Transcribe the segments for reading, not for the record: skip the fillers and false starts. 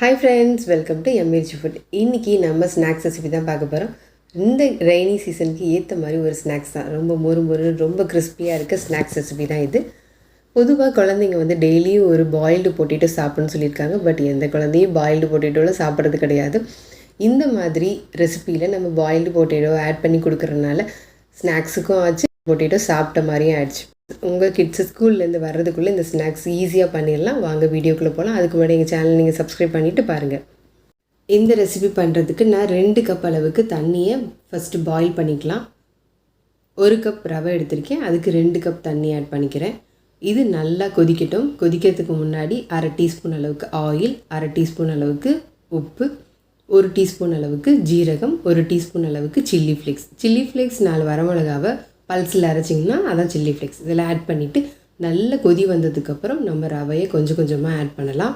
Hi friends, welcome to MH Food. இன்னைக்கு நம்ம snacks recipe தான் பார்க்க போகிறோம். இந்த ரெய்னி சீசனுக்கு ஏற்ற மாதிரி ஒரு ஸ்நாக்ஸ் தான். ரொம்ப மொறு ரொம்ப கிறிஸ்பியாக இருக்க ஸ்நாக்ஸ் ரெசிபி தான் இது. பொதுவாக குழந்தைங்க வந்து டெய்லியும் ஒரு பாயில்டு பொட்டேட்டோ சாப்பிட்ணுன்னு சொல்லியிருக்காங்க. பட் எந்த குழந்தையும் பாயில்டு பொட்டேட்டோவில் சாப்பிட்றது கிடையாது. இந்த மாதிரி ரெசிப்பியில் நம்ம பாயில்டு பொட்டேட்டோ ஆட் பண்ணி கொடுக்குறதுனால ஸ்நாக்ஸுக்கும் ஆச்சு, பொட்டேட்டோ சாப்பிட்ட மாதிரியும் ஆயிடுச்சு. உங்கள் கிட்ஸு ஸ்கூல்லேருந்து வர்றதுக்குள்ளே இந்த ஸ்நாக்ஸ் ஈஸியாக பண்ணிடலாம். வாங்க வீடியோக்குள்ளே போகலாம். அதுக்கு முன்னாடி எங்கள் சேனல் நீங்கள் சப்ஸ்கிரைப் பண்ணிவிட்டு பாருங்கள். இந்த ரெசிபி பண்ணுறதுக்கு நான் 2 கப் அளவுக்கு தண்ணியை ஃபஸ்ட்டு பாயில் பண்ணிக்கலாம். 1 கப் ரவை எடுத்திருக்கேன், அதுக்கு 2 கப் தண்ணி ஆட் பண்ணிக்கிறேன். இது நல்லா கொதிக்கட்டும். கொதிக்கிறதுக்கு முன்னாடி 1/2 டீஸ்பூன் அளவுக்கு ஆயில், 1/2 டீஸ்பூன் அளவுக்கு உப்பு, 1 டீஸ்பூன் அளவுக்கு ஜீரகம், 1 டீஸ்பூன் அளவுக்கு சில்லி ஃப்ளேக்ஸ். சில்லி ஃப்ளேக்ஸ் 4 வரமிளகாவை பல்ஸில் அரைச்சிங்கன்னா அதான் சில்லி ஃப்ளேக்ஸ். இதில் ஆட் பண்ணிவிட்டு நல்ல கொதி வந்ததுக்கப்புறம் நம்ம ரவையை கொஞ்சம் கொஞ்சமாக ஆட் பண்ணலாம்.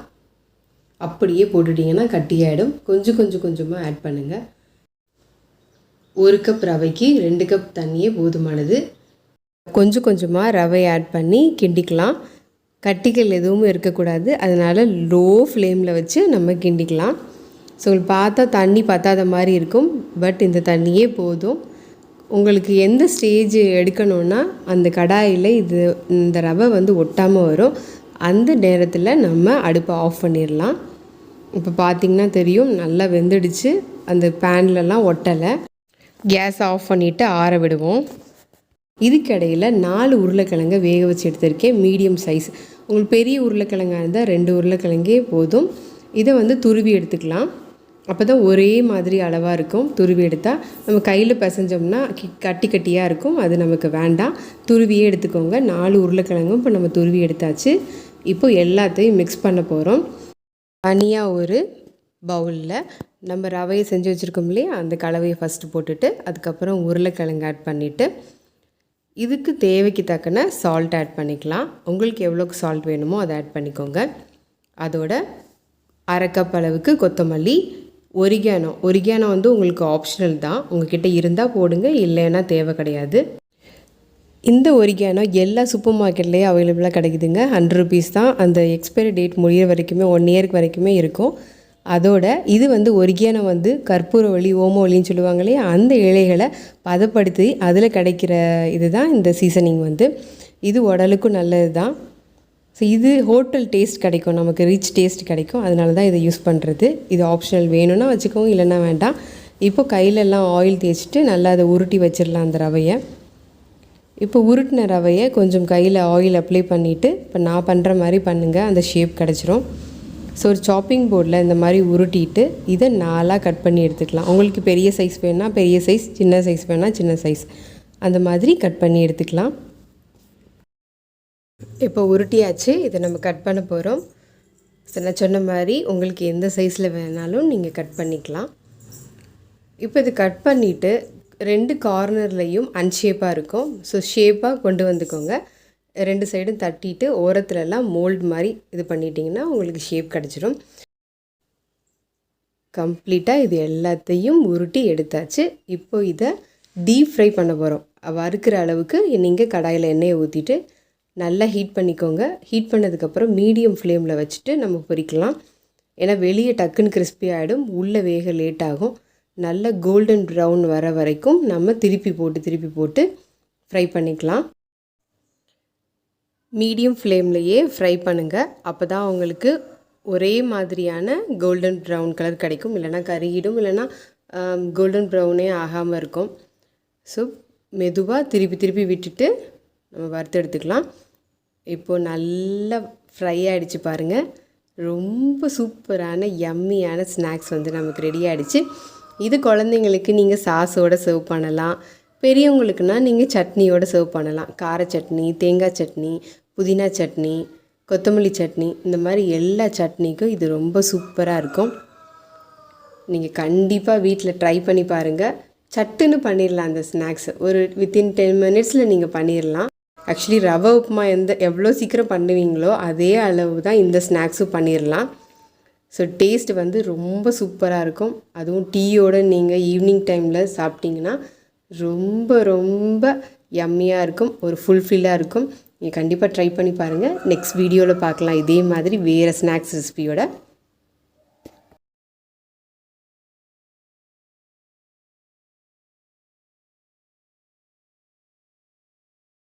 அப்படியே போட்டுட்டிங்கன்னா கட்டியாயிடும். கொஞ்சமாக ஆட் பண்ணுங்கள். 1 கப் ரவைக்கு 2 கப் தண்ணியே போதுமானது. கொஞ்சமாக ரவை ஆட் பண்ணி கிண்டிக்கலாம். கட்டிகள் எதுவும் இருக்கக்கூடாது, அதனால் லோ ஃப்ளேமில் வச்சு நம்ம கிண்டிக்கலாம். ஸோ பார்த்தா தண்ணி பத்தாத மாதிரி இருக்கும், பட் இந்த தண்ணியே போதும். உங்களுக்கு எந்த ஸ்டேஜ் எடுக்கணுன்னா அந்த கடாயில் இந்த ரவை வந்து ஒட்டாமல் வரும். அந்த நேரத்தில் நம்ம அடுப்பை ஆஃப் பண்ணிடலாம். இப்போ பார்த்திங்கன்னா தெரியும், நல்லா வெந்துடுச்சு. அந்த பேன்லலாம் ஒட்டலை. கேஸ் ஆஃப் பண்ணிவிட்டு ஆற விடுவோம். இதுக்கிடையில் 4 உருளைக்கிழங்கை வேக வச்சு எடுத்திருக்கேன், மீடியம் சைஸ். உங்களுக்கு பெரிய உருளைக்கிழங்காக இருந்தால் 2 உருளைக்கிழங்கே போதும். இதை வந்து துருவி எடுத்துக்கலாம். அப்போ தான் ஒரே மாதிரி அளவாக இருக்கும். துருவி எடுத்தால் நம்ம கையில் பிசைஞ்சோம்னா கட்டியாக இருக்கும், அது நமக்கு வேண்டாம். துருவியே எடுத்துக்கோங்க. 4 உருளைக்கிழங்கும் இப்போ நம்ம துருவி எடுத்தாச்சு. இப்போ எல்லாத்தையும் மிக்ஸ் பண்ண போகிறோம். தனியாக ஒரு பவுலில் நம்ம ரவையை செஞ்சு வச்சுருக்கோம் இல்லையா, அந்த கலவையை ஃபஸ்ட்டு போட்டுட்டு அதுக்கப்புறம் உருளைக்கிழங்கு ஆட் பண்ணிவிட்டு இதுக்கு தேவைக்கு தக்கன சால்ட் ஆட் பண்ணிக்கலாம். உங்களுக்கு எவ்வளோக்கு சால்ட் வேணுமோ அதை ஆட் பண்ணிக்கோங்க. அதோட 1/2 கப் அளவுக்கு கொத்தமல்லி, ஒரிகானோ வந்து உங்களுக்கு ஆப்ஷனல் தான். உங்கள்கிட்ட இருந்தால் போடுங்க, இல்லைன்னா தேவை கிடையாது. இந்த ஒரிகானோ எல்லா சூப்பர் மார்க்கெட்லேயும் அவைலபிளாக கிடைக்குதுங்க. 100 rupees தான். அந்த எக்ஸ்பைரி டேட் முடிகிற வரைக்குமே 1 இயருக்கு வரைக்குமே இருக்கும். அதோட இது வந்து ஒரிகானோ வந்து கற்பூரவள்ளி, ஓமவள்ளின்னு சொல்லுவாங்க இல்லையா, அந்த இலைகளை பதப்படுத்தி அதில் கிடைக்கிற இதுதான் இந்த சீசனிங் வந்து. இது உடலுக்கும் நல்லது தான். ஸோ இது ஹோட்டல் டேஸ்ட் கிடைக்கும், நமக்கு ரிச் டேஸ்ட் கிடைக்கும். அதனால தான் இதை யூஸ் பண்ணுறது. இது ஆப்ஷனல், வேணும்னா வச்சுக்கோங்க, இல்லைன்னா வேண்டாம். இப்போ கையிலெல்லாம் ஆயில் தேய்ச்சிட்டு நல்லா அதை உருட்டி வச்சிடலாம் அந்த ரவையை. இப்போ உருட்டின ரவையை கொஞ்சம் கையில் ஆயில் அப்ளை பண்ணிவிட்டு இப்போ நான் பண்ணுற மாதிரி பண்ணுங்கள், அந்த ஷேப் கிடச்சிரும். ஸோ ஒரு சாப்பிங் போர்டில் இந்த மாதிரி உருட்டிட்டு இதை 4ஆக கட் பண்ணி எடுத்துக்கலாம். உங்களுக்கு பெரிய சைஸ் வேணுன்னா பெரிய சைஸ், சின்ன சைஸ் வேணுன்னா சின்ன சைஸ், அந்த மாதிரி கட் பண்ணி எடுத்துக்கலாம். இப்போ உருட்டியாச்சு. இதை நம்ம கட் பண்ண போகிறோம். நான் சொன்ன மாதிரி உங்களுக்கு எந்த சைஸில் வேணாலும் நீங்கள் கட் பண்ணிக்கலாம். இப்போ இது கட் பண்ணிவிட்டு 2 கார்னர்லேயும் அன்ஷேப்பாக இருக்கும். ஸோ ஷேப்பாக கொண்டு வந்துக்கோங்க. 2 சைடும் தட்டிட்டு ஓரத்துலலாம் மோல்டு மாதிரி இது பண்ணிட்டிங்கன்னா உங்களுக்கு ஷேப் கிடச்சிரும். கம்ப்ளீட்டாக இது எல்லாத்தையும் உருட்டி எடுத்தாச்சு. இப்போ இதை டீப் ஃப்ரை பண்ண போகிறோம். வறுக்கிற அளவுக்கு நீங்கள் கடாயில் எண்ணெயை ஊற்றிட்டு நல்லா ஹீட் பண்ணிக்கோங்க. ஹீட் பண்ணதுக்கப்புறம் மீடியம் ஃப்ளேமில் வச்சுட்டு நம்ம பொரிக்கலாம். ஏன்னா வெளியே டக்குன்னு கிறிஸ்பி ஆகிடும், உள்ளே வேக லேட் ஆகும். நல்ல கோல்டன் ப்ரௌன் வர வரைக்கும் நம்ம திருப்பி போட்டு ஃப்ரை பண்ணிக்கலாம். மீடியம் ஃப்ளேம்லையே ஃப்ரை பண்ணுங்கள். அப்போ தான் உங்களுக்கு ஒரே மாதிரியான கோல்டன் ப்ரௌன் கலர் கிடைக்கும். இல்லைனா கருகிடும், இல்லைனா கோல்டன் ப்ரௌனே ஆகாமல் இருக்கும். ஸோ மெதுவாக திருப்பி விட்டுட்டு நம்ம வறுத்து எடுத்துக்கலாம். இப்போது நல்லா ஃப்ரை ஆகிடுச்சு பாருங்கள். ரொம்ப சூப்பரான யம்மியான ஸ்நாக்ஸ் வந்து நமக்கு ரெடி ஆகிடுச்சு. இது குழந்தைங்களுக்கு நீங்கள் சாஸோடு சர்வ் பண்ணலாம். பெரியவங்களுக்குன்னா நீங்கள் சட்னியோடு சர்வ் பண்ணலாம். கார சட்னி, தேங்காய் சட்னி, புதினா சட்னி, கொத்தமல்லி சட்னி, இந்த மாதிரி எல்லா சட்னிக்கும் இது ரொம்ப சூப்பராக இருக்கும். நீங்கள் கண்டிப்பாக வீட்டில் ட்ரை பண்ணி பாருங்கள். சட்டுன்னு பண்ணிடலாம் அந்த ஸ்நாக்ஸ். ஒரு வித்தின் 10 minutesல நீங்கள் பண்ணிடலாம். ஆக்சுவலி ரவை உப்புமா எவ்வளோ சீக்கிரம் பண்ணுவீங்களோ அதே அளவு தான் இந்த ஸ்நாக்ஸும் பண்ணிடலாம். ஸோ டேஸ்ட் வந்து ரொம்ப சூப்பராக இருக்கும். அதுவும் டீயோடு நீங்கள் ஈவினிங் டைமில் சாப்பிட்டிங்கன்னா ரொம்ப யம்மியாக இருக்கும், ஒரு ஃபுல்ஃபில்லாக இருக்கும். நீங்கள் கண்டிப்பாக ட்ரை பண்ணி பாருங்கள். நெக்ஸ்ட் வீடியோவில் பார்க்கலாம் இதே மாதிரி வேறு ஸ்நாக்ஸ் ரெசிபியோட.